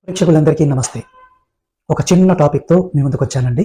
ప్రేక్షకులందరికీ నమస్తే. ఒక చిన్న టాపిక్తో మీ ముందుకు వచ్చానండి.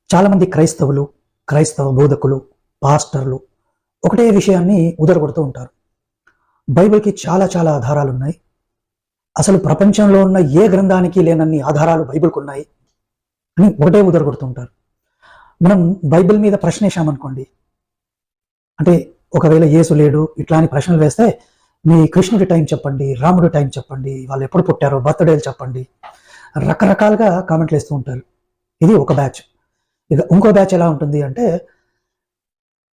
చాలామంది క్రైస్తవ బోధకులు, పాస్టర్లు ఒకటే విషయాన్ని ఉదరగొడుతూ ఉంటారు. బైబిల్కి చాలా చాలా ఆధారాలు ఉన్నాయి. అసలు ప్రపంచంలో ఉన్న ఏ గ్రంథానికి లేనన్ని ఆధారాలు బైబిల్కి ఉన్నాయి అని ఒకటే ఉదరగొడుతూ ఉంటారు. మనం బైబిల్ మీద ప్రశ్న వేసామనుకోండి, అంటే ఒకవేళ యేసు లేడు ఇట్లా అని ప్రశ్నలు వేస్తే, మీ కృష్ణుడి టైం చెప్పండి, రాముడి టైం చెప్పండి, వాళ్ళు ఎప్పుడు పుట్టారో బర్త్డేలు చెప్పండి, రకరకాలుగా కామెంట్లు వేస్తూ ఉంటారు. ఇది ఒక బ్యాచ్. ఇక ఇంకో బ్యాచ్ ఎలా ఉంటుంది అంటే,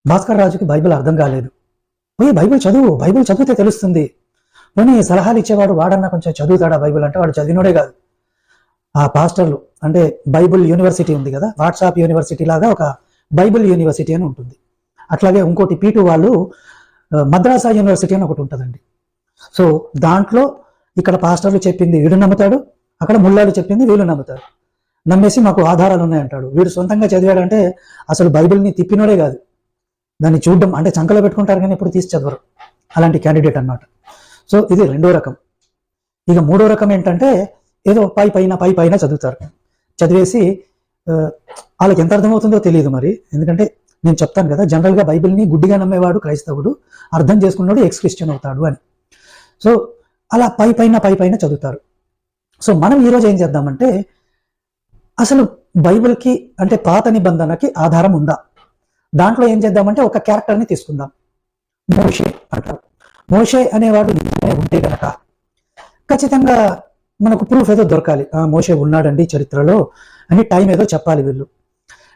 భాస్కర్ రాజుకి బైబిల్ అర్థం కాలేదు, పోయి బైబిల్ చదివితే తెలుస్తుంది. పోనీ సలహాలు ఇచ్చేవాడు వాడన్నా కొంచెం చదువుతాడా బైబిల్ అంటే, వాడు చదివినోడే కాదు. ఆ పాస్టర్లు అంటే బైబిల్ యూనివర్సిటీ ఉంది కదా, వాట్సాప్ యూనివర్సిటీ లాగా ఒక బైబిల్ యూనివర్సిటీ అని ఉంటుంది. అట్లాగే ఇంకోటి పీటు వాళ్ళు మద్రాసా యూనివర్సిటీ అని ఒకటి ఉంటుందండి. సో దాంట్లో ఇక్కడ పాస్టర్లు చెప్పింది వీడు నమ్ముతాడు, అక్కడ ముల్లాలు చెప్పింది వీళ్ళు నమ్ముతారు. నమ్మేసి మాకు ఆధారాలు ఉన్నాయంటాడు. వీడు సొంతంగా చదివాడంటే అసలు బైబిల్ని తిప్పినోడే కాదు, దాన్ని చూడడం అంటే చంకలో పెట్టుకుంటారు కానీ ఇప్పుడు తీసి చదవరు. అలాంటి క్యాండిడేట్ అన్నమాట. సో ఇది రెండో రకం. ఇక మూడో రకం ఏంటంటే, ఏదో పై పైన చదువుతారు. చదివేసి వాళ్ళకి ఎంత అర్థమవుతుందో తెలియదు మరి. ఎందుకంటే నేను చెప్తాను కదా, జనరల్గా బైబిల్ని గుడ్డిగా నమ్మేవాడు క్రైస్తవుడు, అర్థం చేసుకున్నాడు ఎక్స్ క్రిస్టియన్ అవుతాడు అని. సో అలా పైపైన చదువుతారు. సో మనం ఈరోజు ఏం చేద్దామంటే, అసలు బైబిల్కి అంటే పాత నిబంధనకి ఆధారం ఉందా, దాంట్లో ఏం చేద్దామంటే ఒక క్యారెక్టర్ని తీసుకుందాం. మోషే అంటారు. మోషే అనేవాడు ఉంటే కనుక ఖచ్చితంగా మనకు ప్రూఫ్ ఏదో దొరకాలి. మోషే ఉన్నాడండి చరిత్రలో అని టైం ఏదో చెప్పాలి వీళ్ళు.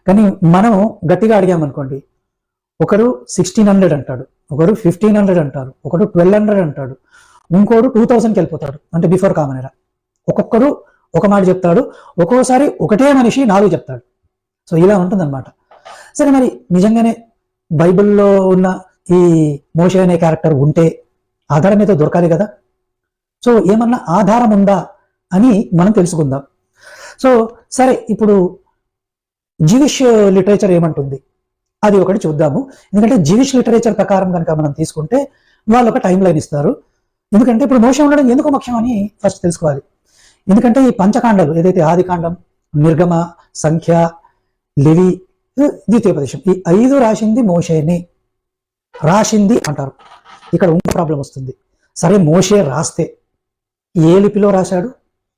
కానీ మనం గట్టిగా అడిగామనుకోండి, ఒకరు 1600 అంటాడు, ఒకరు 1500 అంటారు, ఒకరు 1200 అంటాడు, ఇంకోడు 2000కి వెళ్ళిపోతాడు, అంటే బిఫోర్ కామన్ ఎరా. ఒక్కొక్కరు ఒక మాట చెప్తాడు, ఒక్కోసారి ఒకటే మనిషి 4 చెప్తాడు. సో ఇలా ఉంటుందన్నమాట. సరే, మరి నిజంగానే బైబిల్లో ఉన్న ఈ మోషే అనే క్యారెక్టర్ ఉంటే ఆధారం ఏదో దొరకాలి కదా. సో ఏమన్నా ఆధారం ఉందా అని మనం తెలుసుకుందాం. సో సరే, ఇప్పుడు జీవిష్ లిటరేచర్ ఏమంటుంది అది ఒకటి చూద్దాము. ఎందుకంటే జీవిష్ లిటరేచర్ ప్రకారం కనుక మనం తీసుకుంటే వాళ్ళు ఒక టైం లైన్ ఇస్తారు. ఎందుకంటే ఇప్పుడు మోషే ఉండడం ఎందుకు ముఖ్యం అని ఫస్ట్ తెలుసుకోవాలి. ఎందుకంటే ఈ పంచకాండాలు ఏదైతే ఆదికాండం, నిర్గమ, సంఖ్య, లెవి, ద్వితీయోపదేశం, ఈ 5 రాసింది మోషేనే. రాసింది అంటారు. ఇక్కడ ఇంకో ప్రాబ్లం వస్తుంది. సరే, మోషే రాస్తే ఏ లిపిలో రాశాడు,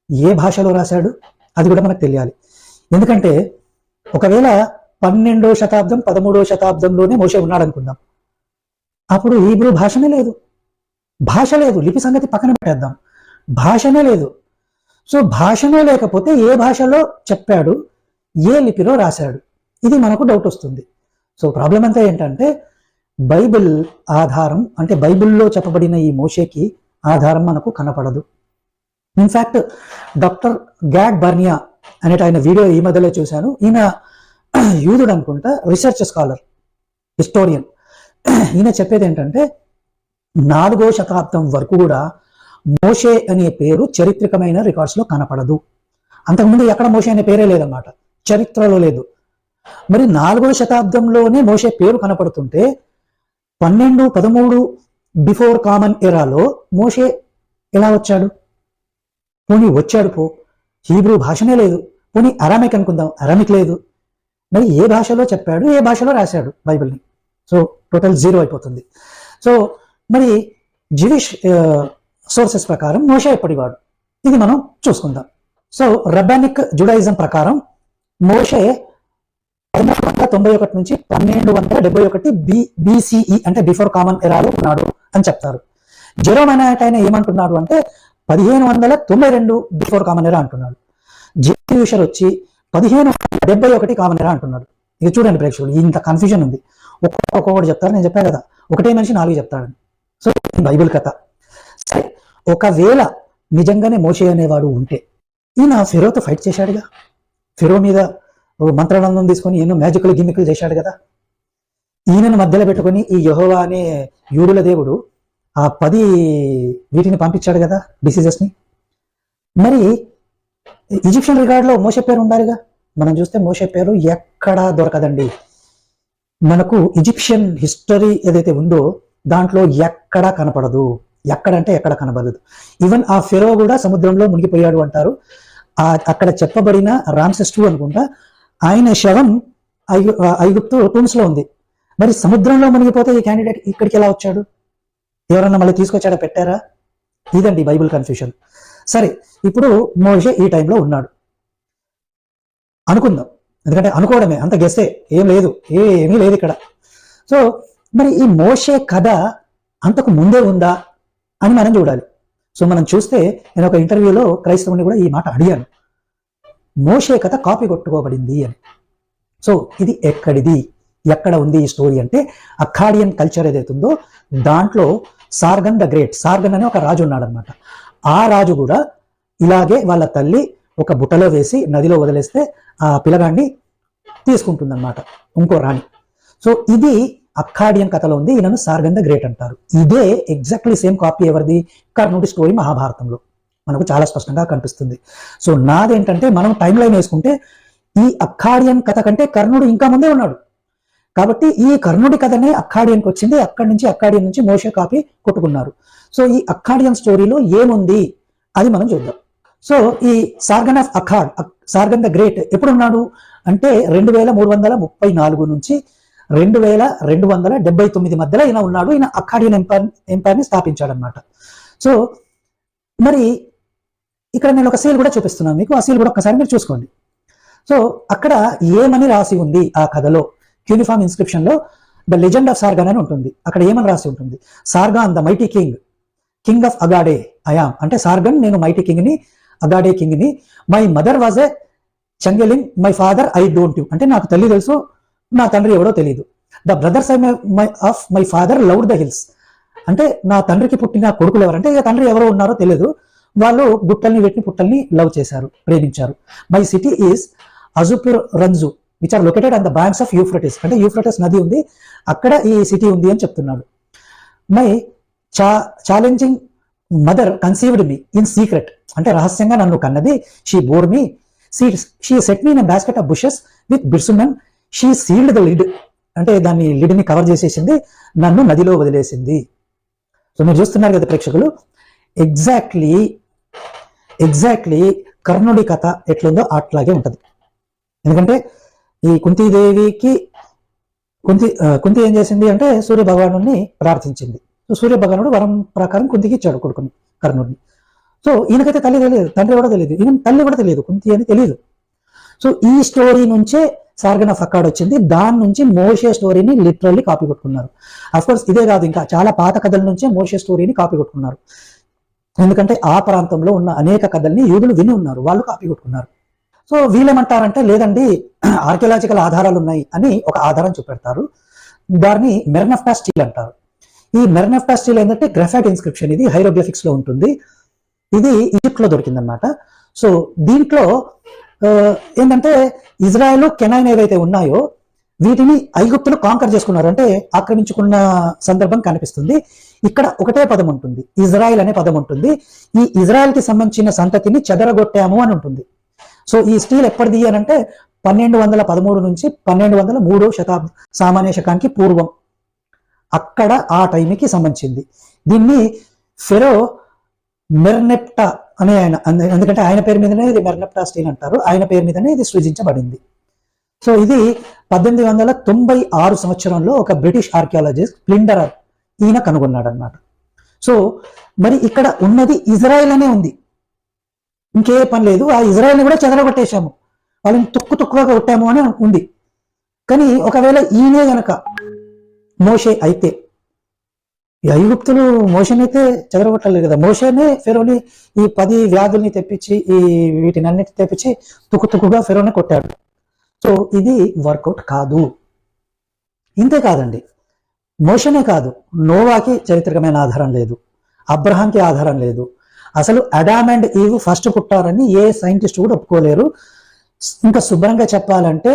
ఏ భాషలో రాశాడు, అది కూడా మనకు తెలియాలి. ఎందుకంటే ఒకవేళ 12వ శతాబ్దం 13వ శతాబ్దంలోనే మోషే ఉన్నాడు అనుకుందాం, అప్పుడు హీబ్రూ భాషనే లేదు. భాష లేదు, లిపి సంగతి పక్కన పెట్టేద్దాం, భాషనే లేదు. సో భాషనే లేకపోతే ఏ భాషలో చెప్పాడు, ఏ లిపిలో రాశాడు, ఇది మనకు డౌట్ వస్తుంది. సో ప్రాబ్లం అంతా ఏంటంటే, బైబిల్ ఆధారం అంటే బైబిల్లో చెప్పబడిన ఈ మోషేకి ఆధారం మనకు కనపడదు. ఇన్ఫ్యాక్ట్ డాక్టర్ గ్యాడ్ బర్నియా అనేట ఆయన వీడియో ఈ మధ్యలో చూశాను. ఈయన యూదుడు అనుకుంటా, రీసెర్చ్ స్కాలర్, హిస్టోరియన్. ఈయన చెప్పేది ఏంటంటే, 4వ శతాబ్దం వరకు కూడా మోషే అనే పేరు చరిత్రకమైన రికార్డ్స్లో కనపడదు. అంతకుముందు ఎక్కడ మోషే అనే పేరే లేదన్నమాట, చరిత్రలో లేదు. మరి 4వ శతాబ్దంలోనే మోషే పేరు కనపడుతుంటే 12, 13 బిఫోర్ కామన్ ఎరాలో మోషే ఎలా వచ్చాడు? పోనీ వచ్చాడు పో, హీబ్రూ భాషనే లేదు. పోనీ అరామిక్ అనుకుందాం, అరామిక్ లేదు. మరి ఏ భాషలో చెప్పాడు, ఏ భాషలో రాశాడు బైబిల్ని? సో టోటల్ 0 అయిపోతుంది. సో మరి జివిష్ సోర్సెస్ ప్రకారం మోషే ఎప్పటివాడు, ఇది మనం చూసుకుందాం. సో రబ్బానిక్ జుడాయిజం ప్రకారం మోషే 1391 నుంచి 1271 BCE అంటే బిఫోర్ కామన్ ఎరాలో ఉన్నాడు అని చెప్తారు. జెరోమ్ అనే ఆయన ఏమంటున్నాడు అంటే 1592 బిఫోర్ కామన్ ఎరా అంటున్నాడు. జివిషర్ వచ్చి 1571 కామన్ ఎరా అంటున్నాడు. ఇది చూడండి ప్రేక్షకులు, ఇంత కన్ఫ్యూజన్ ఉంది. ఒక్కొక్కటి చెప్తారు. నేను చెప్పాను కదా, ఒకటే మనిషి 4 చెప్తాడని. సో బైబిల్ కథ. సరే, ఒకవేళ నిజంగానే మోషే అనేవాడు ఉంటే, ఈయన ఫెరోతో ఫైట్ చేశాడుగా, ఫెరో మీద మంత్రానందం తీసుకొని ఎన్నో మ్యాజికల్ గిమ్మికలు చేశాడు కదా. ఈయనను మధ్యలో పెట్టుకొని ఈ యెహోవా అనే యూదుల దేవుడు ఆ 10 వీటిని పంపించాడు కదా, డిసీజెస్ని. మరి ఈజిప్షియన్ రికార్డులో మోషే పేరు ఉండాలిగా. మనం చూస్తే మోషే పేరు ఎక్కడా దొరకదండి. మనకు ఈజిప్షియన్ హిస్టరీ ఏదైతే ఉందో దాంట్లో ఎక్కడా కనపడదు. ఎక్కడంటే ఎక్కడ కనబడదు. ఈవెన్ ఆ ఫెరో కూడా సముద్రంలో మునిగిపోయాడు అంటారు. అక్కడ చెప్పబడిన రామ్సెస్ II అనుకుంటా, ఆయన శవం ఐగుప్తు టూమ్స్ లో ఉంది. మరి సముద్రంలో మునిగిపోతే ఈ క్యాండిడేట్ ఇక్కడికి ఎలా వచ్చాడు? ఎవరన్నా మళ్ళీ తీసుకొచ్చాడా, పెట్టారా? ఇదండి బైబిల్ కన్ఫ్యూషన్. సరే, ఇప్పుడు మోషే ఈ టైంలో ఉన్నాడు అనుకుందాం, ఎందుకంటే అనుకోవడమే, అంత గెస్సే, ఏమీ లేదు ఇక్కడ. సో మరి ఈ మోషే కథ అంతకు ముందే ఉందా అని మనం చూడాలి. సో మనం చూస్తే, నేను ఒక ఇంటర్వ్యూలో క్రైస్తవుని కూడా ఈ మాట అడిగాను, మోషే కథ కాపీ కొట్టుకోబడింది అని. సో ఇది ఎక్కడ ఉంది ఈ స్టోరీ అంటే, అక్కాడియన్ కల్చర్ ఏదైతుందో దాంట్లో సార్గన్ ద గ్రేట్, సార్గన్ అనే ఒక రాజు ఉన్నాడనమాట. ఆ రాజు కూడా ఇలాగే వాళ్ళ తల్లి ఒక బుట్టలో వేసి నదిలో వదిలేస్తే ఆ పిల్లగాన్ని తీసుకుంటుందన్నమాట ఇంకో రాణి. సో ఇది అక్కాడియన్ కథలో ఉంది. ఈయనను సార్గన్ ద గ్రేట్ అంటారు. ఇదే ఎగ్జాక్ట్లీ సేమ్ కాపీ ఎవరిది? కర్ణుడి స్టోరీ మహాభారతంలో మనకు చాలా స్పష్టంగా కనిపిస్తుంది. సో నాదేంటంటే, మనం టైం లైన్ వేసుకుంటే ఈ అక్కాడియన్ కథ కంటే కర్ణుడు ఇంకా ముందే ఉన్నాడు. కాబట్టి ఈ కర్ణుడి కథనే అక్కాడియన్కి వచ్చింది. అక్కడి నుంచి అక్కాడియన్ నుంచి మోషే కాపీ కొట్టుకున్నారు. సో ఈ అక్కాడియన్ స్టోరీలో ఏముంది అది మనం చూద్దాం. సో ఈ సార్గన్ ఆఫ్ అఖాడ్, సార్గన్ ద గ్రేట్ ఎప్పుడున్నాడు అంటే 2334 నుంచి 2279 మధ్యలో ఈయన ఉన్నాడు. ఈయన అక్కాడియన్ ఎంపైర్ని స్థాపించాడు అనమాట. సో మరి ఇక్కడ నేను ఒక సీల్ కూడా చూపిస్తున్నాను మీకు. ఆ సీల్ కూడా ఒకసారి మీరు చూసుకోండి. సో అక్కడ ఏమని రాసి ఉంది ఆ కథలో, యూనిఫామ్ ఇన్స్క్రిప్షన్ లో ద లెజెండ్ ఆఫ్ సార్గన్ అని ఉంటుంది. అక్కడ ఏమని రాసి ఉంటుంది? Sargon the mighty king of Agade I am, అంటే సార్గన్ నేను మైటీ కింగ్ ని, అగాడే కింగ్ ని. My mother was a changeling, my father I don't you, అంటే నాకు తల్లి తెలుసు, నా తండ్రి ఎవడో తెలియదు. The brothers of my father loved the hills, అంటే నా తండ్రికి పుట్టిన కొడుకులు ఎవరంటే ఇక తండ్రి ఎవరో ఉన్నారో తెలియదు, వాళ్ళు గుట్టల్ని వీటిని పుట్టల్ని లవ్ చేశారు, ప్రేమించారు. My city is Azupiranu which are located on the banks of Euphrates, అంటే యూఫ్రటిస్ నది ఉంది అక్కడ ఈ సిటీ ఉంది అని చెప్తున్నాడు. My challenging mother conceived me in secret, అంటే రహస్యంగా నన్ను కన్నది. She bore me, she set me in basket of bushes with bitumen, she sealed the lid, అంటే దాన్ని లిడ్ ని కవర్ చేసేసింది, నన్ను నదిలో వదిలేసింది. సో మీరు చూస్తున్నారు కదా ప్రేక్షకులు, ఎగ్జాక్ట్లీ కర్ణుడి కథ ఎట్లుందో అట్లాగే ఉంటది. ఎందుకంటే ఈ కుంతీదేవికి కుంతి ఏం చేసింది అంటే సూర్య భగవాను ప్రార్థించింది. సో సూర్య భగవానుడు వరం ప్రకారం కుంతికి ఇచ్చాడు కొడుకుని, కర్ణుడిని. సో ఈయనకైతే తల్లి తెలియదు, తండ్రి కూడా తెలియదు, ఈయన తల్లి కూడా తెలియదు, కుంతి అని తెలియదు. సో ఈ స్టోరీ నుంచే సార్గన్ ఆఫ్ అఖాడ్ వచ్చింది. దాని నుంచి మోషే స్టోరీని లిటరల్లీ కాపీ కొట్టుకున్నారు. అఫ్కోర్స్ ఇదే కాదు, ఇంకా చాలా పాత కథల నుంచే మోషే స్టోరీని కాపీ కొట్టుకున్నారు. ఎందుకంటే ఆ ప్రాంతంలో ఉన్న అనేక కథల్ని యూదులు విని ఉన్నారు, వాళ్ళు కాపీ కొట్టుకున్నారు. సో వీళ్ళేమంటారంటే లేదండి ఆర్కియలాజికల్ ఆధారాలు ఉన్నాయి అని ఒక ఆధారం చూపెడతారు. దాన్ని మెర్నెఫ్టా స్టీల్ అంటారు. ఈ మెర్నెఫ్టా స్టీల్ ఏంటంటే గ్రాఫైట్ ఇన్స్క్రిప్షన్, ఇది హైరోగ్లిఫిక్స్ లో ఉంటుంది. ఇది ఈజిప్ట్ లో దొరికిందనమాట. సో దీంట్లో ఏంటంటే ఇజ్రాయెల్, కెనాన్ ఏవైతే ఉన్నాయో వీటిని ఐగుప్తులు కాంకర్ చేసుకున్నారు, అంటే ఆక్రమించుకున్న సందర్భం కనిపిస్తుంది. ఇక్కడ ఒకటే పదం ఉంటుంది, ఇజ్రాయెల్ అనే పదం ఉంటుంది. ఈ ఇజ్రాయెల్ కి సంబంధించిన సంతతిని చెదరగొట్టాము అని ఉంటుంది. సో ఈ స్టీల్ ఎప్పటిది అని అంటే 1213 నుంచి 1203 శతాబ్దం, సామాన్య శకానికి పూర్వం, అక్కడ ఆ టైంకి సంబంధించింది. దీన్ని ఫెరో మెర్నెప్టా అనే ఆయన, ఎందుకంటే ఆయన పేరు మీదనే ఇది మెర్నెప్టా స్టీల్ అంటారు, ఆయన పేరు మీదనే ఇది సృజించబడింది. సో ఇది 1896 సంవత్సరంలో ఒక బ్రిటిష్ ఆర్కియాలజిస్ట్ ప్లిండరర్ ఈయన కనుగొన్నాడు అనమాట. సో మరి ఇక్కడ ఉన్నది ఇజ్రాయెల్ అనే ఉంది, ఇంకే పని లేదు. ఆ ఇజ్రాయెల్ని కూడా చెదరగొట్టేశాము, వాళ్ళని తుక్కుగా కొట్టాము అని ఉంది. కానీ ఒకవేళ ఈయనే గనక మోషే అయితే, ఈ ఐగుప్తులు మోషేనైతే చెదరగొట్టలేదు కదా, మోషేనే ఫెరోని ఈ 10 వ్యాధుల్ని తెప్పించి ఈ వీటిని అన్నిటి తెప్పించి తుక్కుగా ఫెరోని కొట్టాడు. సో ఇది వర్కౌట్ కాదు. ఇంతే కాదండి, మోషేనే కాదు, నోవాకి చారిత్రకమైన ఆధారం లేదు, అబ్రహాంకి ఆధారం లేదు, అసలు అడామ్ అండ్ ఈవ్ ఫస్ట్ పుట్టారని ఏ సైంటిస్ట్ కూడా ఒప్పుకోలేరు. ఇంకా శుభ్రంగా చెప్పాలంటే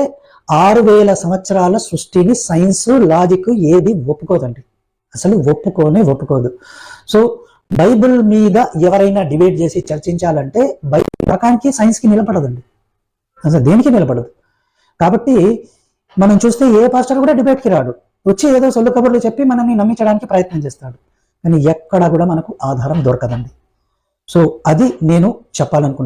6000 సంవత్సరాల సృష్టిని సైన్స్ లాజిక్ ఏది ఒప్పుకోదండి, అసలు ఒప్పుకోదు. సో బైబిల్ మీద ఎవరైనా డిబేట్ చేసి చర్చించాలంటే బైబిల్ రకానికి సైన్స్కి నిలబడదండి, అసలు దేనికి నిలబడదు. కాబట్టి మనం చూస్తే ఏ పాస్టర్ కూడా డిబేట్కి రాడు, వచ్చి ఏదో సొల్లు కబుర్లు చెప్పి మనల్ని నమ్మించడానికి ప్రయత్నం చేస్తాడు. కానీ ఎక్కడా కూడా మనకు ఆధారం దొరకదండి. సో అది నేను చెప్పాలనుకున్నాను.